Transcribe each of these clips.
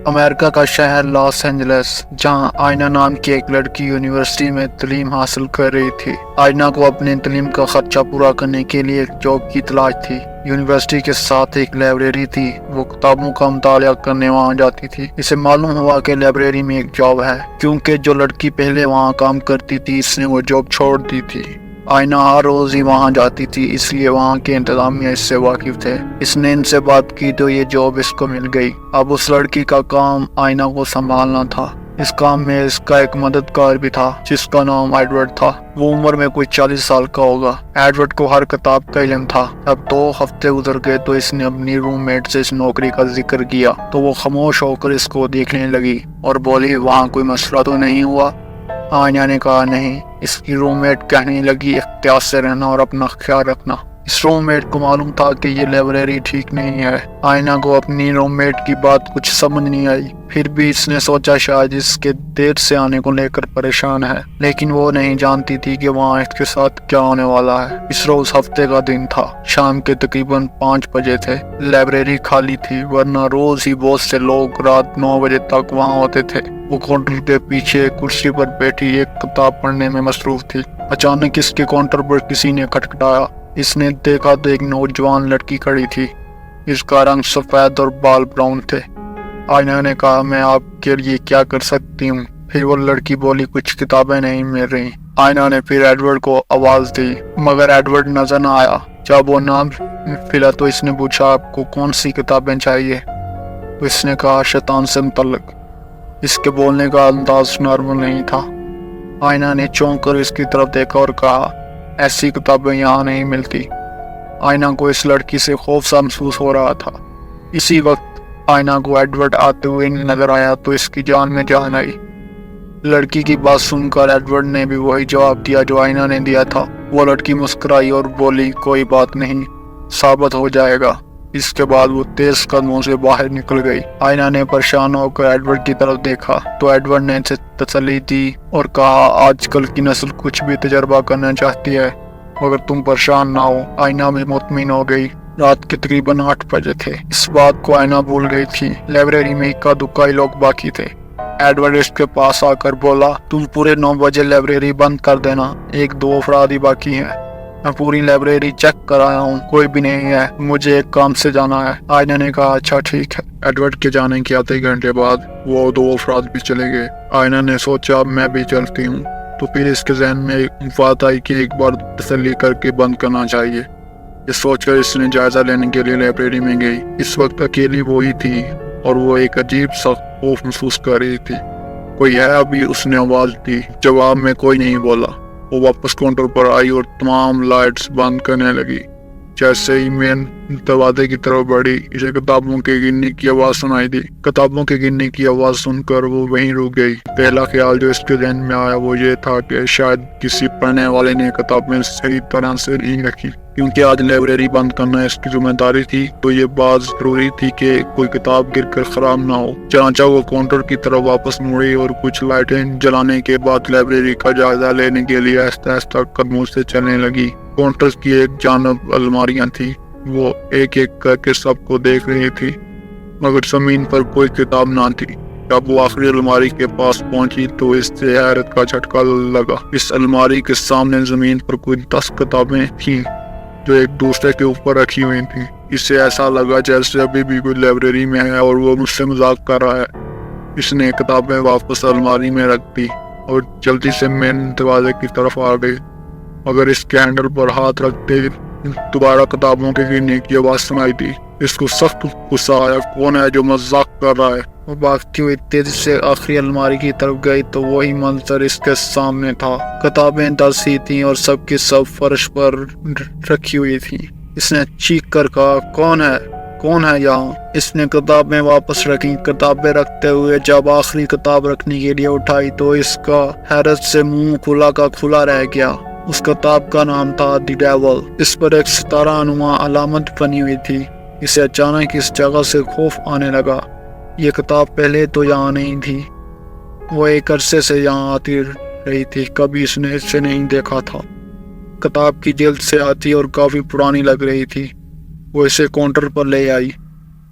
امریکہ کا شہر Los Angeles, جہاں آئینہ نام کی ایک لڑکی یونیورسٹی میں تعلیم حاصل کر رہی تھی۔ آئینہ کو اپنی تعلیم کا خرچہ پورا کرنے کے لیے ایک جاب کی تلاش تھی۔ یونیورسٹی کے ساتھ ایک لائبریری تھی، وہ کتابوں کا مطالعہ کرنے وہاں جاتی تھی۔ اسے معلوم ہوا کہ لائبریری میں ایک جاب ہے، کیونکہ جو لڑکی پہلے وہاں کام کرتی تھی اس نے وہ جاب چھوڑ دی تھی۔ آئینہ ہر روز ہی وہاں جاتی تھی، اس لیے وہاں کے انتظامیہ اس سے واقف تھے۔ اس نے ان سے بات کی تو یہ جاب اس کو مل گئی۔ اب اس لڑکی کا کام آئینہ کو سنبھالنا تھا۔ اس کام میں اس کا ایک مددگار بھی تھا جس کا نام ایڈورڈ تھا۔ وہ عمر میں کوئی 40 سال کا ہوگا۔ ایڈورڈ کو ہر کتاب کا علم تھا۔ اب 2 ہفتے گزر گئے تو اس نے اپنی روم میٹ سے اس نوکری کا ذکر کیا تو وہ خاموش ہو کر اس کو دیکھنے لگی اور بولی، وہاں کوئی مسئلہ تو نہیں ہوا؟ آئینہ نے کہا نہیں۔ اس کی روم میٹ کہنے لگی، احتیاط سے رہنا اور اپنا خیال رکھنا۔ اس روم میٹ کو معلوم تھا کہ یہ لائبریری ٹھیک نہیں ہے۔ آئینہ کو اپنی روم میٹ کی بات کچھ سمجھ نہیں آئی، پھر بھی اس نے سوچا شاید اس کے دیر سے آنے کو لے کر پریشان ہے، لیکن وہ نہیں جانتی تھی کہ وہاں اس کے ساتھ کیا ہونے والا ہے۔ اس روز ہفتے کا دن تھا، شام کے تقریباً 5 بجے تھے۔ لائبریری خالی تھی، ورنہ روز ہی بہت سے لوگ رات 9 بجے تک وہاں ہوتے تھے۔ وہ کاؤنٹر کے پیچھے ایک کرسی پر بیٹھی ایک کتاب پڑھنے میں مصروف تھی۔ اچانک اس کے کاؤنٹر پر کسی نے کھٹکھٹایا۔ اس نے دیکھا تو ایک نوجوان لڑکی کھڑی تھی۔ اس کا رنگ سفید اور بال براؤن تھے۔ آئینہ نے کہا، میں آپ کے لیے کیا کر سکتی ہوں؟ پھر وہ لڑکی بولی، کچھ کتابیں نہیں مل رہی۔ آئینہ نے پھر ایڈورڈ کو آواز دی، مگر ایڈورڈ نظر نہ آیا۔ جب وہ نام پھلا تو اس نے پوچھا، آپ کو کون سی کتابیں چاہیے؟ تو اس نے کہا، شیطان سے متعلق۔ اس کے بولنے کا انداز نارمل نہیں تھا۔ آئینہ نے چونک کر اس کی طرف دیکھا اور کہا، ایسی کتابیں یہاں نہیں ملتی۔ آئینہ کو اس لڑکی سے خوف سا محسوس ہو رہا تھا۔ اسی وقت آئینہ کو ایڈورڈ آتے ہوئے نظر آیا تو اس کی جان میں جان آئی۔ لڑکی کی بات سن کر ایڈورڈ نے بھی وہی جواب دیا جو آئینہ نے دیا تھا۔ وہ لڑکی مسکرائی اور بولی، کوئی بات نہیں، ثابت ہو جائے گا۔ اس کے بعد وہ تیز قدموں سے باہر نکل گئی۔ آئینہ نے پریشان ہو کر ایڈورڈ کی طرف دیکھا تو ایڈورڈ نے اسے تسلی دی اور کہا، آج کل کی نسل کچھ بھی تجربہ کرنا چاہتی ہے، مگر تم پریشان نہ ہو۔ آئینہ بھی مطمئن ہو گئی۔ رات کے تقریباً 8 بجے تھے۔ اس بات کو آئینہ بھول گئی تھی۔ لائبریری میں اکا دکا ہی لوگ باقی تھے۔ ایڈورڈ اس کے پاس آ کر بولا، تم پورے 9 بجے لائبریری بند کر دینا، 1-2 افراد ہی باقی ہیں۔ میں پوری لائبریری چیک کر آیا ہوں، کوئی بھی نہیں ہے، مجھے ایک کام سے جانا ہے۔ آئینہ نے کہا، اچھا ٹھیک ہے۔ ایڈورڈ کے جانے کے آدھے گھنٹے بعد وہ 2 افراد بھی چلے گئے۔ آئینہ نے سوچا، میں بھی چلتی ہوں۔ تو پھر اس کے ذہن میں بات آئی کہ ایک بار تسلی کر کے بند کرنا چاہیے۔ یہ سوچ کر اس نے جائزہ لینے کے لیے لائبریری میں گئی۔ اس وقت اکیلی وہی تھی اور وہ ایک عجیب سا خوف محسوس کر رہی تھی۔ کوئی ہے ابھی؟ اس نے آواز دی۔ جواب میں کوئی نہیں بولا۔ وہ واپس کاؤنٹر پر آئی اور تمام لائٹس بند کرنے لگی۔ جیسے ہی مین دروازے کی طرف بڑھی، اسے کتابوں کے گرنے کی آواز سنائی دی۔ کتابوں کے گرنے کی آواز سن کر وہ وہیں رک گئی۔ پہلا خیال جو اس کے ذہن میں آیا وہ یہ تھا کہ شاید کسی پڑھنے والے نے کتابیں صحیح طرح سے نہیں رکھی۔ کیونکہ آج لائبریری بند کرنا اس کی ذمہ داری تھی تو یہ بات ضروری تھی کہ کوئی کتاب گر کر خراب نہ ہو۔ چنانچہ وہ کاؤنٹر کی طرف واپس مڑی اور کچھ لائٹیں جلانے کے بعد لائبریری کا جائزہ لینے کے لیے آہستہ آہستہ قدموں سے چلنے لگی۔ کاؤنٹر کی ایک جانب الماریاں تھیں۔ وہ ایک ایک کر کے سب کو دیکھ رہی تھی، مگر زمین پر کوئی کتاب نہ تھی۔ جب وہ آخری الماری کے پاس پہنچی تو اس سے حیرت کا جھٹکا لگا۔ اس الماری کے سامنے زمین پر کوئی 10 کتابیں تھیں جو ایک دوسرے کے اوپر رکھی ہوئی تھیں۔ اسے ایسا لگا جیسے ابھی بھی کوئی لائبریری میں ہے اور وہ مجھ سے مذاق کر رہا ہے۔ اس نے کتابیں واپس الماری میں رکھ دی اور جلدی سے مین دروازے کی طرف آ گئی، مگر اس کے ہینڈل پر ہاتھ رکھتے دوبارہ کتابوں کے گرنے کی آواز سنائی دی۔ اس کو سخت غصہ آیا، کون ہے جو مذاق کر رہا ہے؟ وہ بھاگتی ہوئی تیزی سے آخری الماری کی طرف گئی تو وہی منظر اس کے سامنے تھا۔ کتابیں 10 ہی تھیں اور سب کی سب فرش پر رکھی ہوئی تھیں۔ اس نے چیخ کر کہا، کون ہے یہاں؟ اس نے کتابیں واپس رکھی۔ کتابیں رکھتے ہوئے جب آخری کتاب رکھنے کے لیے اٹھائی تو اس کا حیرت سے منہ کھلا کا کھلا رہ گیا۔ اس کتاب کا نام تھا دی ڈیول۔ اس پر ایک ستارہ نما علامت بنی ہوئی تھی۔ اسے اچانک اس جگہ سے خوف آنے لگا۔ یہ کتاب پہلے تو یہاں نہیں تھی۔ وہ ایک عرصے سے یہاں آتی رہی تھی، کبھی اس نے اسے نہیں دیکھا تھا۔ کتاب کی جلد سے آتی اور کافی پرانی لگ رہی تھی۔ وہ اسے کاؤنٹر پر لے آئی۔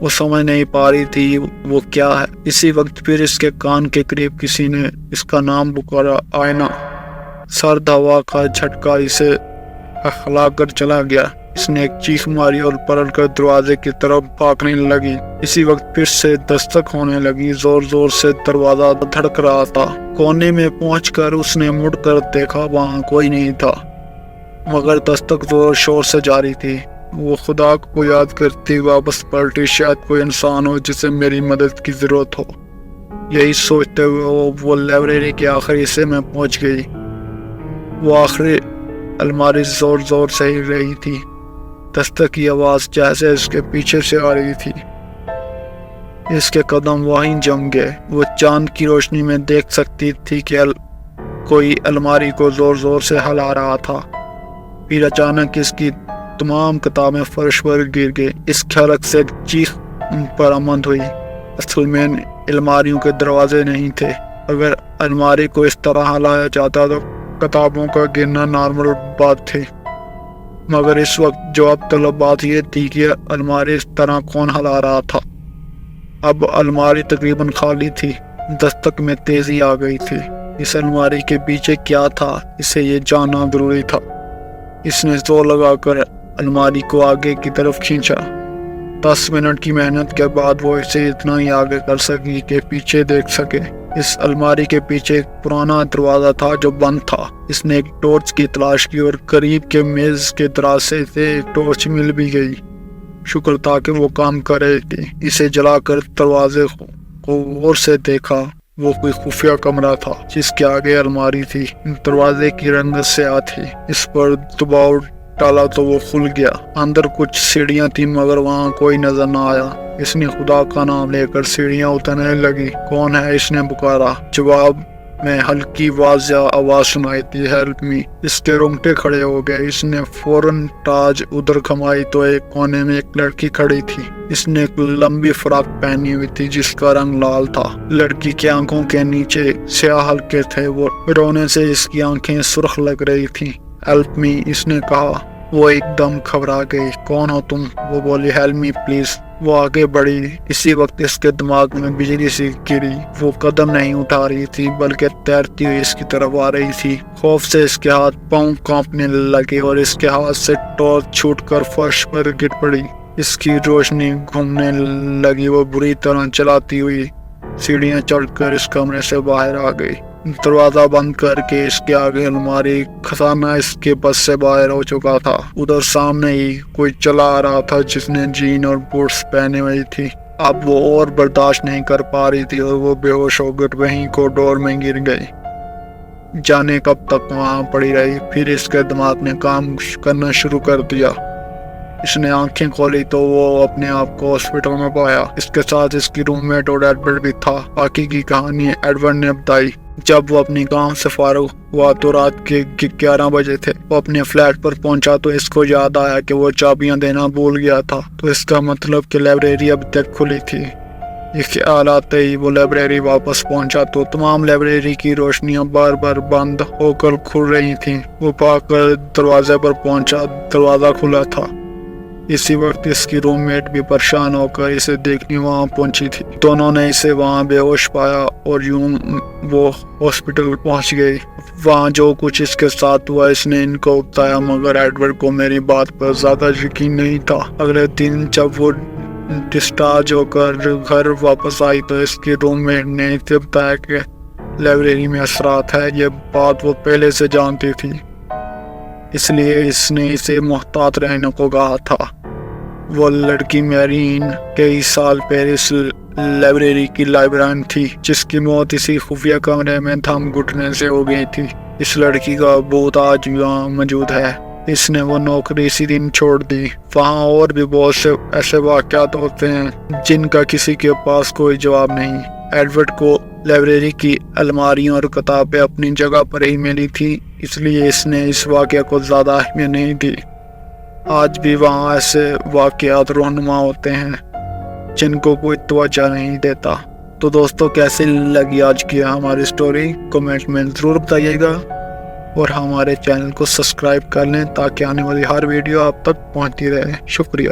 وہ سمجھ نہیں پا رہی تھی وہ کیا ہے۔ اسی وقت پھر اس کے کان کے قریب کسی نے اس کا نام پکارا، آئینہ۔ سرد ہوا کا جھٹکا اسے ہلا کر چلا گیا۔ اس نے ایک چیخ ماری اور پلٹ کر دروازے کی طرف بھاگنے لگی۔ اسی وقت پھر سے دستک ہونے لگی، زور زور سے دروازہ دھڑک رہا تھا۔ کونے میں پہنچ کر اس نے مڑ کر دیکھا، وہاں کوئی نہیں تھا، مگر دستک زور شور سے جاری تھی۔ وہ خدا کو یاد کرتی واپس پلٹی، شاید کوئی انسان ہو جسے میری مدد کی ضرورت ہو۔ یہی سوچتے ہوئے وہ لائبریری کے آخری حصے میں پہنچ گئی۔ وہ آخری الماری زور زور سے ہل رہی تھی، دستک کی آواز جیسے اس کے پیچھے سے آ رہی تھی۔ اس کے قدم وہیں جم گئے۔ وہ چاند کی روشنی میں دیکھ سکتی تھی کہ کوئی الماری کو زور زور سے ہلا رہا تھا۔ پھر اچانک اس کی تمام کتابیں فرش پر گر گئی۔ اس حلق سے ایک چیخ برآمد ہوئی۔ اصل میں الماریوں کے دروازے نہیں تھے۔ اگر الماری کو اس طرح ہلایا جاتا تو کتابوں کا گرنا نارمل بات تھی، مگر اس وقت جواب طلب بات یہ تھی کہ الماری اس طرح کون ہلا رہا تھا۔ اب الماری تقریباً خالی تھی۔ دستک میں تیزی آ گئی تھی۔ اس الماری کے پیچھے کیا تھا، اسے یہ جاننا ضروری تھا۔ اس نے زور لگا کر الماری کو آگے کی طرف کھینچا۔ 10 منٹ کی محنت کے بعد وہ اسے اتنا ہی آگے کر سکی کہ پیچھے دیکھ سکے۔ اس الماری کے پیچھے ایک پرانا دروازہ تھا جو بند تھا۔ اس نے ایک ٹارچ کی تلاش کی اور قریب کے میز کے درازے سے ایک ٹارچ مل بھی گئی۔ شکر تھا کہ وہ کام کر رہی تھی۔ اسے جلا کر دروازے کو غور سے دیکھا۔ وہ کوئی خفیہ کمرہ تھا جس کے آگے الماری تھی۔ دروازے کی رنگت سیاہ تھی۔ اس پر دباؤ ڈالا تو وہ کھل گیا۔ اندر کچھ سیڑھیاں تھیں مگر وہاں کوئی نظر نہ آیا۔ اس نے خدا کا نام لے کر سیڑھیاں اترنے لگی۔ کون ہے؟ اس نے پکارا۔ جواب میں ہلکی واضح آواز سنائی دی، ہیلپ می۔ اس کے رونگٹے کھڑے ہو گئے۔ اس نے فوراً ٹارچ ادھر گھمائی تو ایک کونے میں ایک لڑکی کھڑی تھی۔ اس نے ایک لمبی فراک پہنی ہوئی تھی جس کا رنگ لال تھا۔ لڑکی کی آنکھوں کے نیچے سیاہ حلقے تھے۔ وہ رونے سے اس کی آنکھیں سرخ لگ رہی تھیں۔ ہیلپ می، اس نے کہا۔ وہ ایک دم گھبرا گئی۔ کون ہو تم؟ وہ بولی، ہیلپ می پلیز۔ وہ آگے بڑھی۔ اسی وقت اس کے دماغ میں بجلی سی گری۔ وہ قدم نہیں اٹھا رہی تھی بلکہ تیرتی ہوئی اس کی طرف آ رہی تھی۔ خوف سے اس کے ہاتھ پاؤں کانپنے لگے اور اس کے ہاتھ سے ٹارچ چھوٹ کر فرش پر گر پڑی۔ اس کی روشنی گھومنے لگی۔ وہ بری طرح چلاتی ہوئی سیڑھیاں چڑھ کر اس کمرے سے باہر آ گئی۔ دروازہ بند کر کے اس کے آگے الماری خزانہ اس کے بس سے باہر ہو چکا تھا۔ ادھر سامنے ہی کوئی چلا آ رہا تھا جس نے جین اور بوٹس پہنے ہوئی تھی۔ اب وہ اور برداشت نہیں کر پا رہی تھی اور وہ بے ہوش ہو کر وہیں کوریڈور میں گر گئی۔ جانے کب تک وہاں پڑی رہی۔ پھر اس کے دماغ نے کام کرنا شروع کر دیا۔ اس نے آنکھیں کھولی تو وہ اپنے آپ کو ہاسپٹل میں پایا۔ اس کے ساتھ اس کی روم میٹ اور ایڈورڈ بھی تھا۔ باقی کی کہانی ایڈورڈ نے بتائی۔ جب وہ اپنی کام سے فارغ ہوا تو رات کے 11 بجے تھے۔ وہ اپنے فلیٹ پر پہنچا تو اس کو یاد آیا کہ وہ چابیاں دینا بھول گیا تھا، تو اس کا مطلب کہ لائبریری اب تک کھلی تھی۔ یہ خیال آتے ہی وہ لائبریری واپس پہنچا تو تمام لائبریری کی روشنیاں بار بار بند ہو کر کھل رہی تھیں۔ وہ بھاگ کر دروازے پر پہنچا، دروازہ کھلا تھا۔ اسی وقت اس کی روم میٹ بھی پریشان ہو کر اسے دیکھنے وہاں پہنچی تھی۔ دونوں نے اسے وہاں بے ہوش پایا اور یوں وہ ہاسپٹل پہنچ گئی۔ وہاں جو کچھ اس کے ساتھ ہوا اس نے ان کو بتایا، مگر ایڈورڈ کو میری بات پر زیادہ یقین نہیں تھا۔ اگلے دن جب وہ ڈسچارج ہو کر گھر واپس آئی تو اس کی روم میٹ نے اسے بتایا کہ لائبریری میں اثرات ہے۔ یہ بات وہ پہلے سے جانتی تھی، اس لیے اس نے اسے محتاط رہنے کو کہا تھا۔ وہ لڑکی میرین کئی سال پہلے اس لائبریری کی لائبرین تھی جس کی موت اسی خفیہ کمرے میں دھم گھٹنے سے ہو گئی تھی۔ اس لڑکی کا بھوت آج بھی وہاں موجود ہے۔ اس نے وہ نوکری اسی دن چھوڑ دی۔ وہاں اور بھی بہت سے ایسے واقعات ہوتے ہیں جن کا کسی کے پاس کوئی جواب نہیں۔ ایڈورڈ کو لائبریری کی الماریاں اور کتابیں اپنی جگہ پر ہی ملی تھی، اس لیے اس نے اس واقعہ کو زیادہ اہمیت نہیں دی۔ آج بھی وہاں ایسے واقعات رونما ہوتے ہیں جن کو کوئی توجہ نہیں دیتا۔ تو دوستو، کیسی لگی آج کی ہماری سٹوری کمنٹ میں ضرور بتائیے گا، اور ہمارے چینل کو سبسکرائب کر لیں تاکہ آنے والی ہر ویڈیو آپ تک پہنچتی رہے۔ شکریہ۔